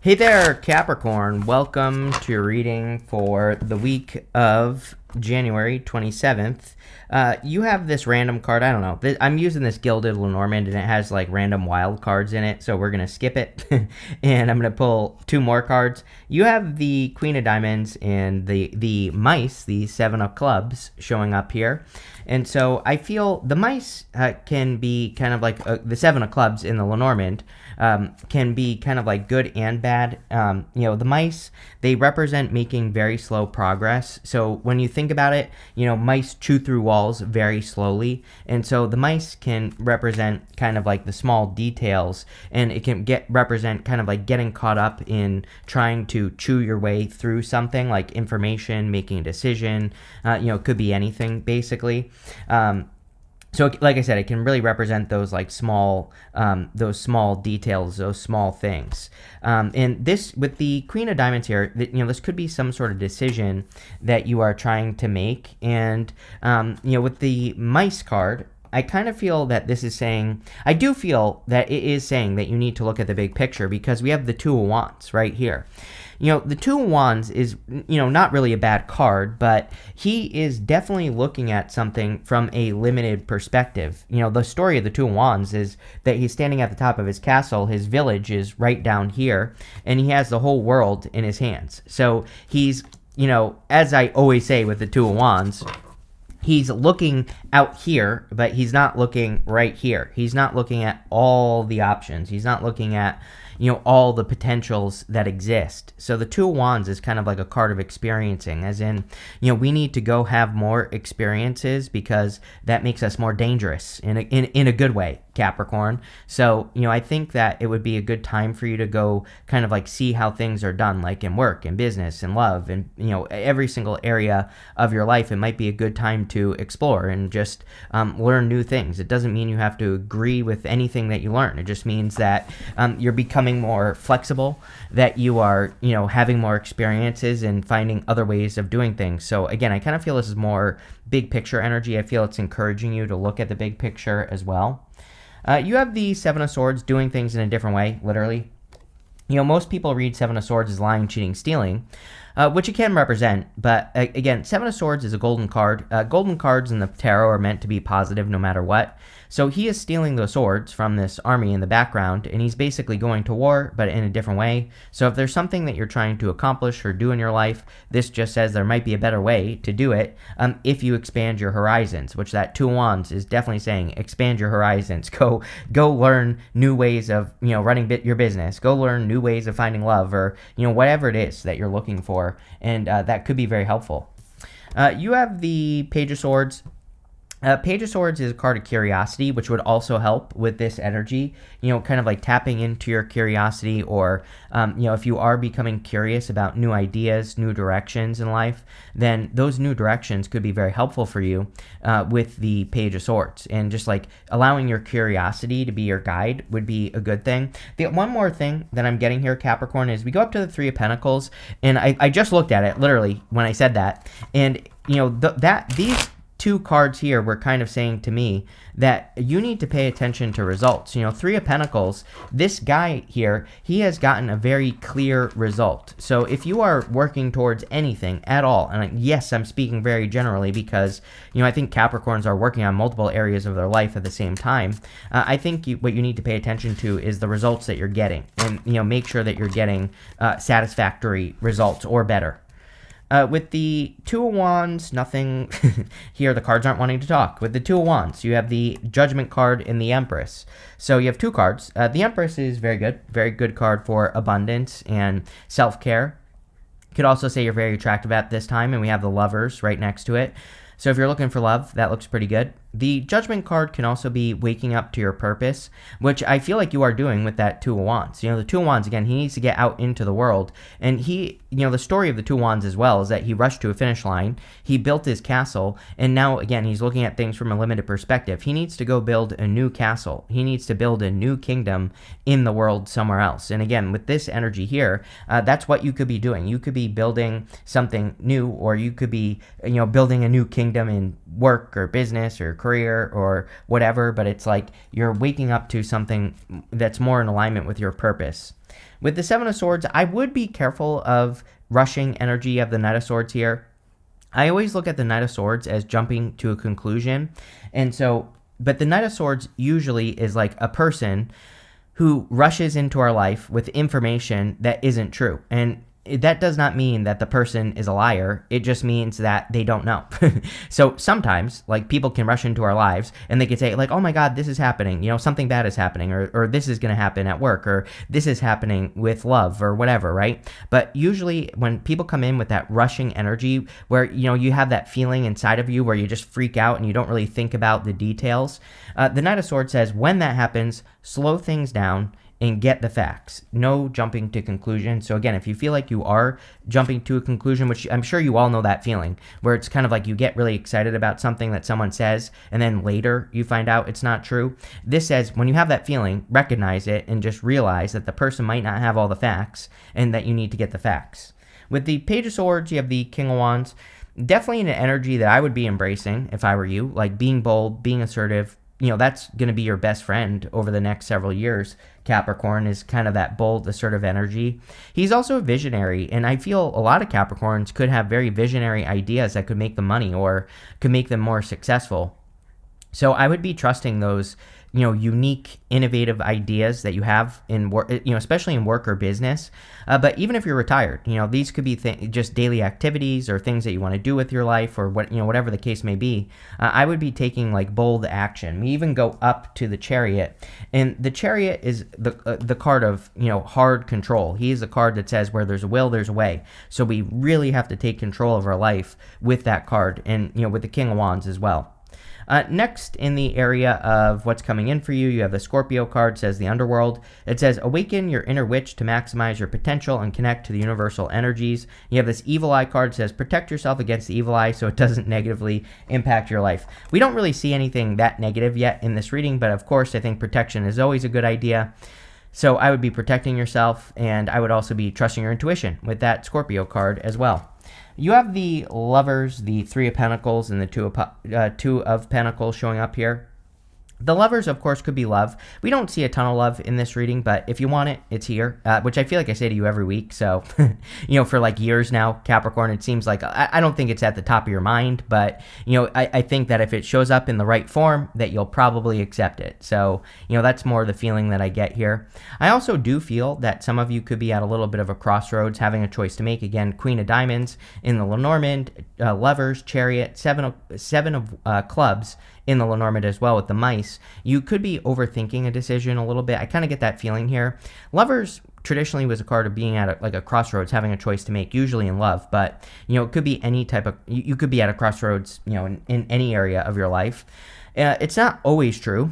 Hey there, Capricorn. Welcome to your reading for the week of January 27th. You have this random card. I don't know. I'm using this Gilded Lenormand, and it has like random wild cards in it, so we're going to skip it. And I'm going to pull two more cards. You have the Queen of Diamonds and the mice, the Seven of Clubs, showing up here. And so I feel the mice can be kind of like the Seven of Clubs in the Lenormand. Can be kind of like good and bad. The mice, they represent making very slow progress. So when you think about it, mice chew through walls very slowly. And so the mice can represent kind of like the small details, and it can represent kind of like getting caught up in trying to chew your way through something like information, making a decision. It could be anything basically. So, like I said, it can really represent those like small details, those small things. And this, with the Queen of Diamonds here, this could be some sort of decision that you are trying to make. And with the mice card, I kind of feel that this is saying, I do feel that it is saying that you need to look at the big picture, because we have the Two of Wands right here. The Two of Wands is, not really a bad card, but he is definitely looking at something from a limited perspective. The story of the Two of Wands is that he's standing at the top of his castle, his village is right down here, and he has the whole world in his hands. So he's, as I always say with the Two of Wands, he's looking out here, but he's not looking right here. He's not looking at all the options. He's not looking at, all the potentials that exist. So the Two of Wands is kind of like a card of experiencing, as in, we need to go have more experiences, because that makes us more dangerous in a good way, Capricorn. So, I think that it would be a good time for you to go kind of like see how things are done, like in work and business and love and, every single area of your life. It might be a good time to explore and just learn new things. It doesn't mean you have to agree with anything that you learn. It just means that you're becoming more flexible, that you are, having more experiences and finding other ways of doing things. So again, I kind of feel this is more big picture energy. I feel it's encouraging you to look at the big picture as well. You have the Seven of Swords doing things in a different way, literally. Most people read Seven of Swords as lying, cheating, stealing, which it can represent. But again, Seven of Swords is a golden card. Golden cards in the tarot are meant to be positive no matter what. So he is stealing those swords from this army in the background, and he's basically going to war, but in a different way. So if there's something that you're trying to accomplish or do in your life, this just says there might be a better way to do it if you expand your horizons, which that Two of Wands is definitely saying. Expand your horizons. Go learn new ways of, running your business. Go learn new ways of finding love, or, whatever it is that you're looking for. And that could be very helpful. You have the Page of Swords. Page of Swords is a card of curiosity, which would also help with this energy, kind of like tapping into your curiosity, or, if you are becoming curious about new ideas, new directions in life, then those new directions could be very helpful for you with the Page of Swords. And just like allowing your curiosity to be your guide would be a good thing. The one more thing that I'm getting here, Capricorn, is we go up to the Three of Pentacles, and I just looked at it literally when I said that, and these two cards here were kind of saying to me that you need to pay attention to results. Three of Pentacles, this guy here, he has gotten a very clear result. So if you are working towards anything at all, and yes, I'm speaking very generally, because, I think Capricorns are working on multiple areas of their life at the same time. I think what you need to pay attention to is the results that you're getting, and, make sure that you're getting satisfactory results or better. With the Two of Wands, nothing here. The cards aren't wanting to talk. With the Two of Wands, you have the Judgment card and the Empress. So you have two cards. The Empress is very good card for abundance and self-care. Could also say you're very attractive at this time, and we have the Lovers right next to it. So if you're looking for love, that looks pretty good. The Judgment card can also be waking up to your purpose, which I feel like you are doing with that Two of Wands. The Two of Wands, again, he needs to get out into the world. And he, the story of the Two of Wands as well is that he rushed to a finish line, he built his castle, and now, again, he's looking at things from a limited perspective. He needs to go build a new castle. He needs to build a new kingdom in the world somewhere else. And again, with this energy here, that's what you could be doing. You could be building something new, or you could be, building a new kingdom in work or business or career or whatever, but it's like you're waking up to something that's more in alignment with your purpose. With the Seven of Swords, I would be careful of rushing energy of the Knight of Swords here. I always look at the Knight of Swords as jumping to a conclusion. And so, but the Knight of Swords usually is like a person who rushes into our life with information that isn't true. And that does not mean that the person is a liar. It just means that they don't know. So sometimes, like, people can rush into our lives and they can say, like, oh my God, this is happening. You know, something bad is happening, or this is going to happen at work, or this is happening with love, or whatever, right? But usually when people come in with that rushing energy where, you know, you have that feeling inside of you where you just freak out and you don't really think about the details, the Knight of Swords says when that happens, slow things down and get the facts. No jumping to conclusions. So again, if you feel like you are jumping to a conclusion, which I'm sure you all know that feeling, where it's kind of like you get really excited about something that someone says, and then later you find out it's not true. This says when you have that feeling, recognize it and just realize that the person might not have all the facts and that you need to get the facts. With the Page of Swords, you have the King of Wands. Definitely an energy that I would be embracing if I were you, like being bold, being assertive. You know, that's going to be your best friend over the next several years. Capricorn is kind of that bold, assertive energy. He's also a visionary, and I feel a lot of Capricorns could have very visionary ideas that could make them money or could make them more successful. So I would be trusting those, you know, unique, innovative ideas that you have in work, you know, especially in work or business. But even if you're retired, you know, these could be just daily activities or things that you want to do with your life, or what, you know, whatever the case may be. I would be taking like bold action. We even go up to the Chariot, and the Chariot is the card of, you know, hard control. He is a card that says where there's a will, there's a way. So we really have to take control of our life with that card, and, you know, with the King of Wands as well. Next, in the area of what's coming in for you, you have the Scorpio card, says the Underworld. It says, awaken your inner witch to maximize your potential and connect to the universal energies. You have this Evil Eye card, says, protect yourself against the evil eye so it doesn't negatively impact your life. We don't really see anything that negative yet in this reading, but of course, I think protection is always a good idea. So I would be protecting yourself, and I would also be trusting your intuition with that Scorpio card as well. You have the Lovers, the Three of Pentacles, and the Two of Pentacles showing up here. The Lovers, of course, could be love. We don't see a ton of love in this reading, but if you want it, it's here, which I feel like I say to you every week. So, you know, for like years now, Capricorn, it seems like, I don't think it's at the top of your mind, but, you know, I think that if it shows up in the right form, that you'll probably accept it. So, you know, that's more the feeling that I get here. I also do feel that some of you could be at a little bit of a crossroads, having a choice to make. Again, Queen of Diamonds in the Lenormand, Lovers, Chariot, Seven of Clubs in the Lenormand as well with the mice. You could be overthinking a decision a little bit. I kind of get that feeling here. Lovers traditionally was a card of being at a crossroads, having a choice to make, usually in love, but, you know, it could be any type of, you could be at a crossroads, you know, in any area of your life. It's not always true,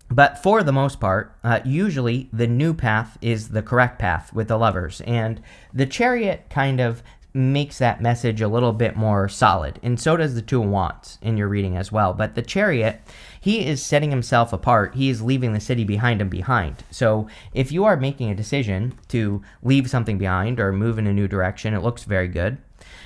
but for the most part, usually the new path is the correct path with the Lovers, and the Chariot kind of makes that message a little bit more solid, and so does the Two of Wands in your reading as well. But the Chariot, he is setting himself apart. He is leaving the city behind him behind. So if you are making a decision to leave something behind or move in a new direction, it looks very good.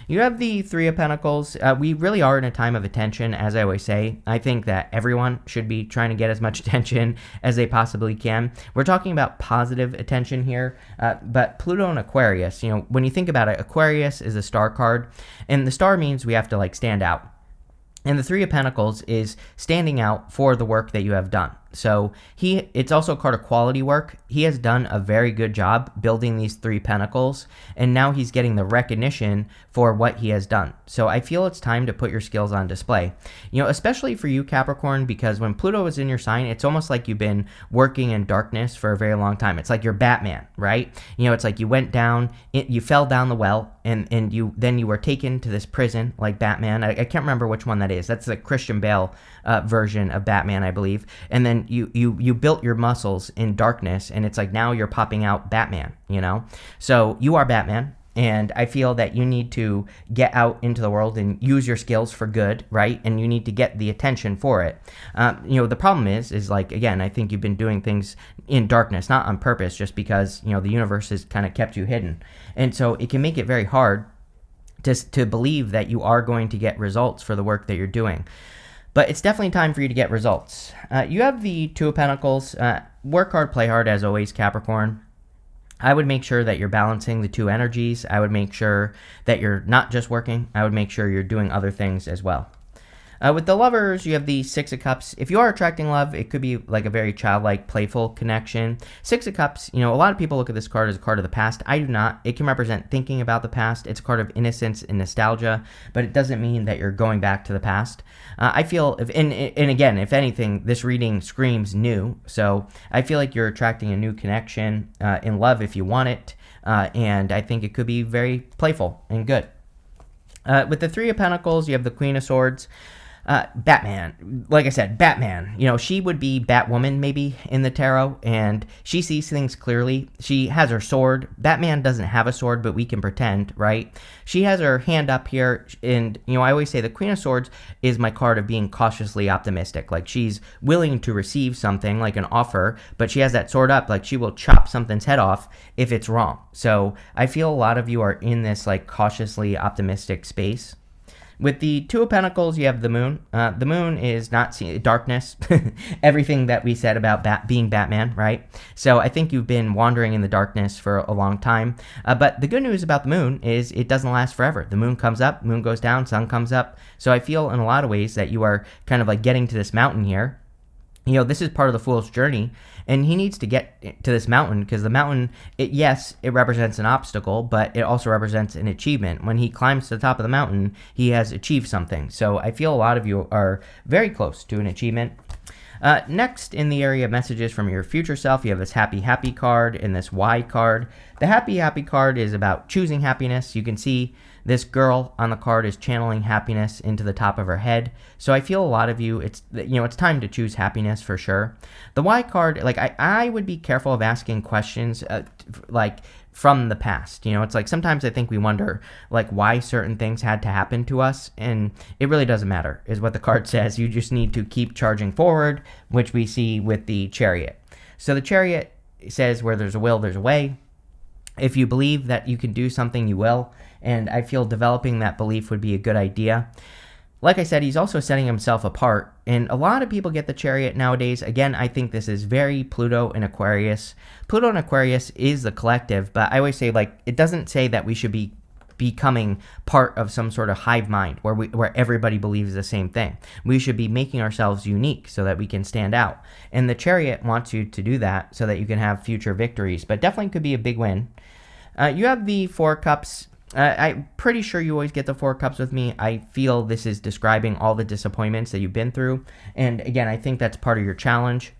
You have the Three of Pentacles. We really are in a time of attention, as I always say. I think that everyone should be trying to get as much attention as they possibly can. We're talking about positive attention here, but Pluto and Aquarius, you know, when you think about it, Aquarius is a star card, and the star means we have to, like, stand out. And the Three of Pentacles is standing out for the work that you have done. So it's also a card of quality work. He has done a very good job building these three pentacles, and now he's getting the recognition for what he has done. So I feel it's time to put your skills on display. You know, especially for you, Capricorn, because when Pluto is in your sign, it's almost like you've been working in darkness for a very long time. It's like you're Batman, right? You know, it's like you went down, you fell down the well, and you were taken to this prison like Batman. I can't remember which one that is. That's the Christian Bale version of Batman, I believe. And then you built your muscles in darkness, and it's like now you're popping out Batman, you know? So you are Batman, and I feel that you need to get out into the world and use your skills for good, right? And you need to get the attention for it. You know, the problem is like, again, I think you've been doing things in darkness, not on purpose, just because, you know, the universe has kind of kept you hidden. And so it can make it very hard to believe that you are going to get results for the work that you're doing. But it's definitely time for you to get results. You have the Two of Pentacles. Work hard, play hard, as always, Capricorn. I would make sure that you're balancing the two energies. I would make sure that you're not just working. I would make sure you're doing other things as well. With the lovers, you have the Six of Cups. If you are attracting love, it could be like a very childlike, playful connection. Six of Cups, a lot of people look at this card as a card of the past. I do not. It can represent thinking about the past. It's a card of innocence and nostalgia, but it doesn't mean that you're going back to the past. I feel, and again, if anything, this reading screams new. So I feel like you're attracting a new connection in love if you want it, and I think it could be very playful and good. With the Three of Pentacles, you have the Queen of Swords. Batman, like I said, Batman, she would be Batwoman maybe in the tarot, and she sees things clearly. She has her sword. Batman doesn't have a sword, but we can pretend, right? She has her hand up here, and, I always say the Queen of Swords is my card of being cautiously optimistic. Like, she's willing to receive something, like an offer, but she has that sword up, like she will chop something's head off if it's wrong. So I feel a lot of you are in this, like, cautiously optimistic space. With the Two of Pentacles, you have the Moon. The Moon is not darkness, everything that we said about being Batman, right? So I think you've been wandering in the darkness for a long time. But the good news about the Moon is it doesn't last forever. The Moon comes up, Moon goes down, Sun comes up. So I feel in a lot of ways that you are kind of like getting to this mountain here. This is part of the Fool's journey, and he needs to get to this mountain because the mountain, yes, it represents an obstacle, but it also represents an achievement. When he climbs to the top of the mountain, he has achieved something. So I feel a lot of you are very close to an achievement. Next, in the area of messages from your future self, you have this Happy Happy card and this Y card. The Happy Happy card is about choosing happiness. You can see this girl on the card is channeling happiness into the top of her head. So I feel a lot of you, it's time to choose happiness for sure. The Y card, like I would be careful of asking questions like from the past. It's like sometimes I think we wonder like why certain things had to happen to us, and it really doesn't matter is what the card says. You just need to keep charging forward, which we see with the Chariot. So the Chariot says where there's a will, there's a way. If you believe that you can do something, you will. And I feel developing that belief would be a good idea. Like I said, he's also setting himself apart. And a lot of people get the Chariot nowadays. Again, I think this is very Pluto and Aquarius. Pluto and Aquarius is the collective, but I always say, like, it doesn't say that we should be becoming part of some sort of hive mind where everybody believes the same thing. We should be making ourselves unique so that we can stand out. And the Chariot wants you to do that so that you can have future victories, but definitely could be a big win. You have the Four Cups. I'm pretty sure you always get the Four Cups with me. I feel this is describing all the disappointments that you've been through. And again, I think that's part of your challenge.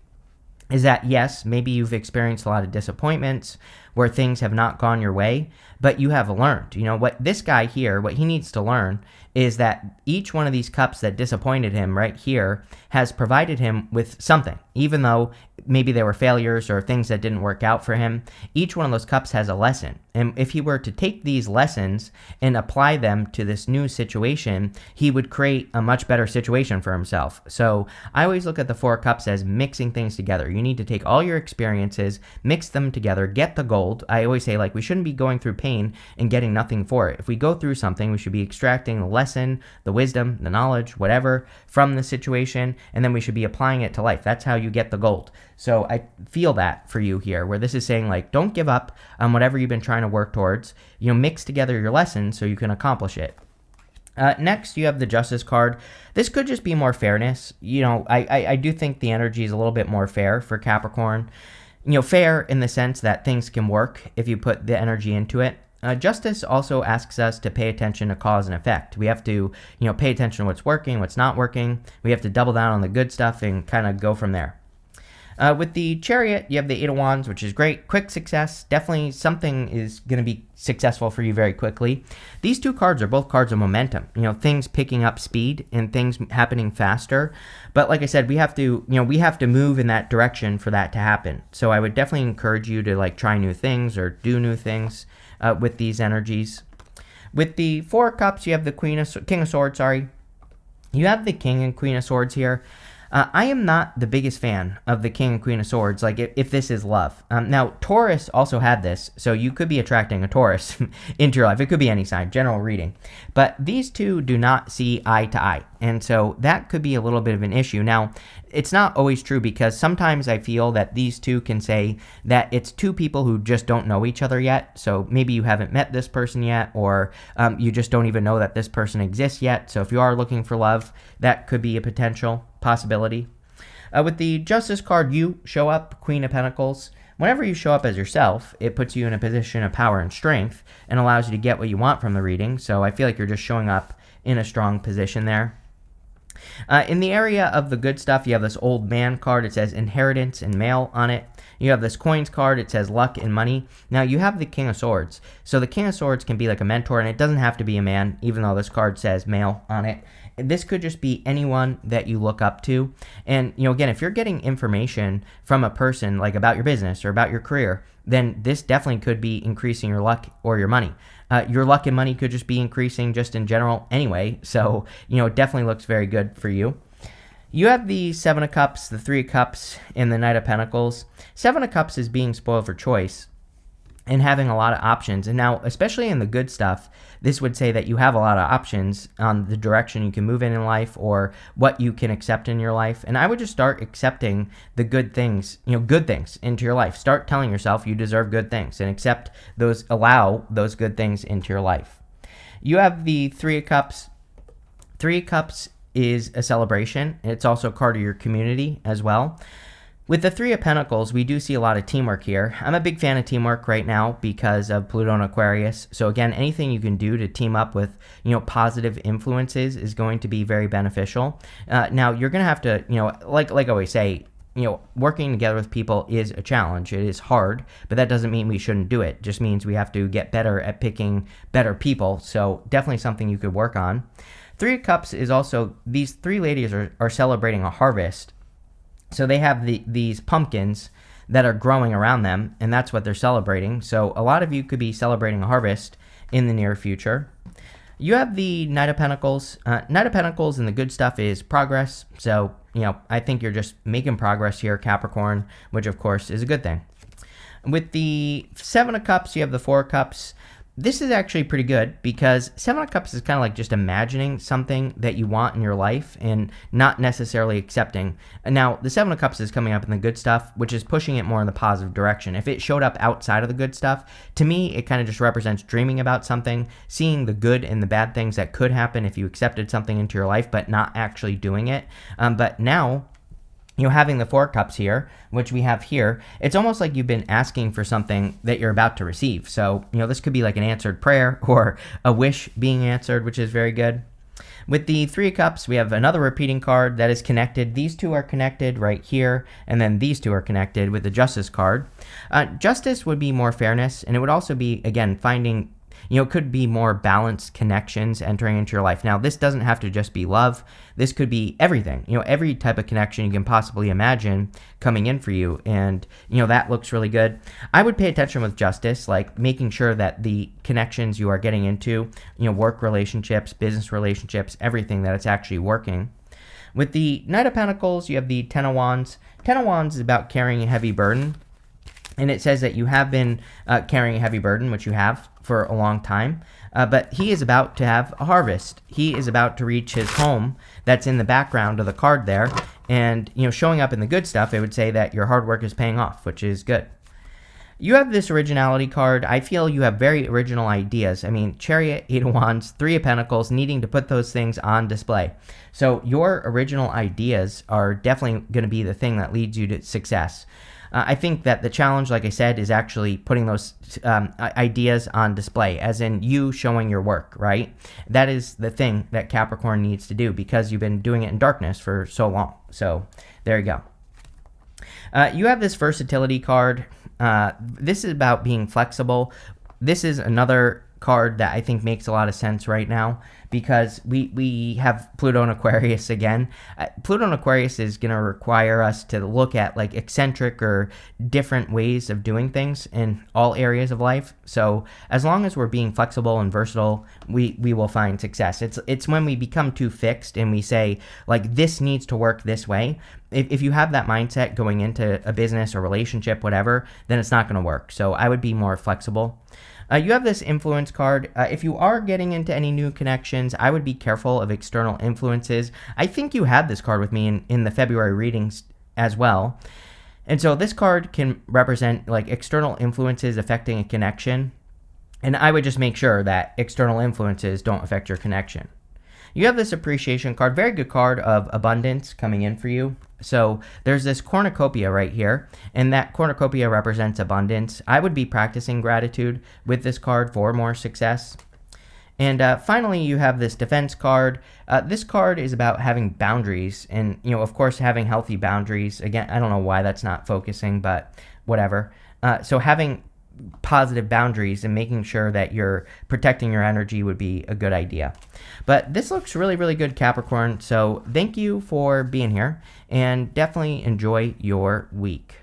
Is that, yes, maybe you've experienced a lot of disappointments where things have not gone your way, but you have learned. What this guy here, what he needs to learn is that each one of these cups that disappointed him right here has provided him with something. Even though maybe they were failures or things that didn't work out for him, each one of those cups has a lesson. And if he were to take these lessons and apply them to this new situation, he would create a much better situation for himself. So I always look at the Four Cups as mixing things together. You need to take all your experiences, mix them together, get the gold. I always say, like, we shouldn't be going through pain and getting nothing for it. If we go through something, we should be extracting the lesson, the wisdom, the knowledge, whatever, from the situation, and then we should be applying it to life. That's how you get the gold. So I feel that for you here, where this is saying, like, don't give up on whatever you've been trying to work towards. Mix together your lessons so you can accomplish it. Next, you have the Justice card. This could just be more fairness. I do think the energy is a little bit more fair for Capricorn. Fair in the sense that things can work if you put the energy into it. Justice also asks us to pay attention to cause and effect. We have to, pay attention to what's working, what's not working. We have to double down on the good stuff and kind of go from there. With the Chariot, you have the Eight of Wands, which is great. Quick success. Definitely something is going to be successful for you very quickly. These two cards are both cards of momentum. Things picking up speed and things happening faster. But like I said, we have to move in that direction for that to happen. So I would definitely encourage you to like try new things or do new things with these energies. With the Four Cups, you have the King of Swords, You have the King and Queen of Swords here. I am not the biggest fan of the King and Queen of Swords, like if this is love. Now, Taurus also had this, so you could be attracting a Taurus into your life. It could be any sign, general reading. But these two do not see eye to eye. And so that could be a little bit of an issue. Now, it's not always true, because sometimes I feel that these two can say that it's two people who just don't know each other yet. So maybe you haven't met this person yet, or you just don't even know that this person exists yet. So if you are looking for love, that could be a potential possibility. With the Justice card, you show up, Queen of Pentacles. Whenever you show up as yourself, it puts you in a position of power and strength and allows you to get what you want from the reading. So I feel like you're just showing up in a strong position there. In the area of the good stuff, you have this Old Man card. It says inheritance and mail on it. You have this Coins card. It says luck and money. Now, you have the King of Swords. So the King of Swords can be like a mentor, and it doesn't have to be a man, even though this card says male on it. This could just be anyone that you look up to. And, again, if you're getting information from a person, like about your business or about your career, then this definitely could be increasing your luck or your money. Your luck and money could just be increasing just in general anyway. So, it definitely looks very good for you. You have the Seven of Cups, the Three of Cups, and the Knight of Pentacles. Seven of Cups is being spoiled for choice and having a lot of options. And now, especially in the good stuff, this would say that you have a lot of options on the direction you can move in life or what you can accept in your life. And I would just start accepting the good things, good things into your life. Start telling yourself you deserve good things and allow those good things into your life. You have the Three of Cups. Three of Cups is a celebration. It's also a card of your community as well. With the Three of Pentacles, we do see a lot of teamwork here. I'm a big fan of teamwork right now because of Pluto and Aquarius. So again, anything you can do to team up with, positive influences is going to be very beneficial. Now, you're going to have to, like I always say, working together with people is a challenge. It is hard, but that doesn't mean we shouldn't do it. It just means we have to get better at picking better people. So definitely something you could work on. Three of Cups is also, these three ladies are celebrating a harvest. So they have these pumpkins that are growing around them, and that's what they're celebrating. So a lot of you could be celebrating a harvest in the near future. You have the Knight of Pentacles. Knight of Pentacles and the good stuff is progress. So, I think you're just making progress here, Capricorn, which of course is a good thing. With the Seven of Cups, you have the Four of Cups. This is actually pretty good because Seven of Cups is kind of like just imagining something that you want in your life and not necessarily accepting. And now, the Seven of Cups is coming up in the good stuff, which is pushing it more in the positive direction. If it showed up outside of the good stuff, to me, it kind of just represents dreaming about something, seeing the good and the bad things that could happen if you accepted something into your life, but not actually doing it. But now, having the Four Cups here, which we have here, it's almost like you've been asking for something that you're about to receive. So, this could be like an answered prayer or a wish being answered, which is very good. With the Three of Cups, we have another repeating card that is connected. These two are connected right here, and then these two are connected with the Justice card. Justice would be more fairness, and it would also be, again, finding it could be more balanced connections entering into your life. Now, this doesn't have to just be love. This could be everything, every type of connection you can possibly imagine coming in for you. And, that looks really good. I would pay attention with Justice, like making sure that the connections you are getting into, work relationships, business relationships, everything, that it's actually working. With the Knight of Pentacles, you have the Ten of Wands. Ten of Wands is about carrying a heavy burden. And it says that you have been carrying a heavy burden, which you have for a long time. But he is about to have a harvest. He is about to reach his home that's in the background of the card there. And, showing up in the good stuff, it would say that your hard work is paying off, which is good. You have this originality card. I feel you have very original ideas. I mean, Chariot, Eight of Wands, Three of Pentacles, needing to put those things on display. So your original ideas are definitely going to be the thing that leads you to success. I think that the challenge, like I said, is actually putting those ideas on display, as in you showing your work, right? That is the thing that Capricorn needs to do because you've been doing it in darkness for so long. So there you go. You have this versatility card. This is about being flexible. This is another card that I think makes a lot of sense right now because we have Pluto and Aquarius again. Pluto and Aquarius is going to require us to look at like eccentric or different ways of doing things in all areas of life. So as long as we're being flexible and versatile, we will find success. It's when we become too fixed and we say like this needs to work this way. If you have that mindset going into a business or relationship, whatever, then it's not going to work. So I would be more flexible. You have this influence card. If you are getting into any new connections, I would be careful of external influences. I think you had this card with me in the February readings as well. And so this card can represent like external influences affecting a connection. And I would just make sure that external influences don't affect your connection. You have this appreciation card, very good card of abundance coming in for you. So there's this cornucopia right here, and that cornucopia represents abundance. I would be practicing gratitude with this card for more success. And finally, you have this defense card. This card is about having boundaries and, of course, having healthy boundaries. Again, I don't know why that's not focusing, but whatever. So having positive boundaries and making sure that you're protecting your energy would be a good idea. But this looks really, really good, Capricorn. So thank you for being here and definitely enjoy your week.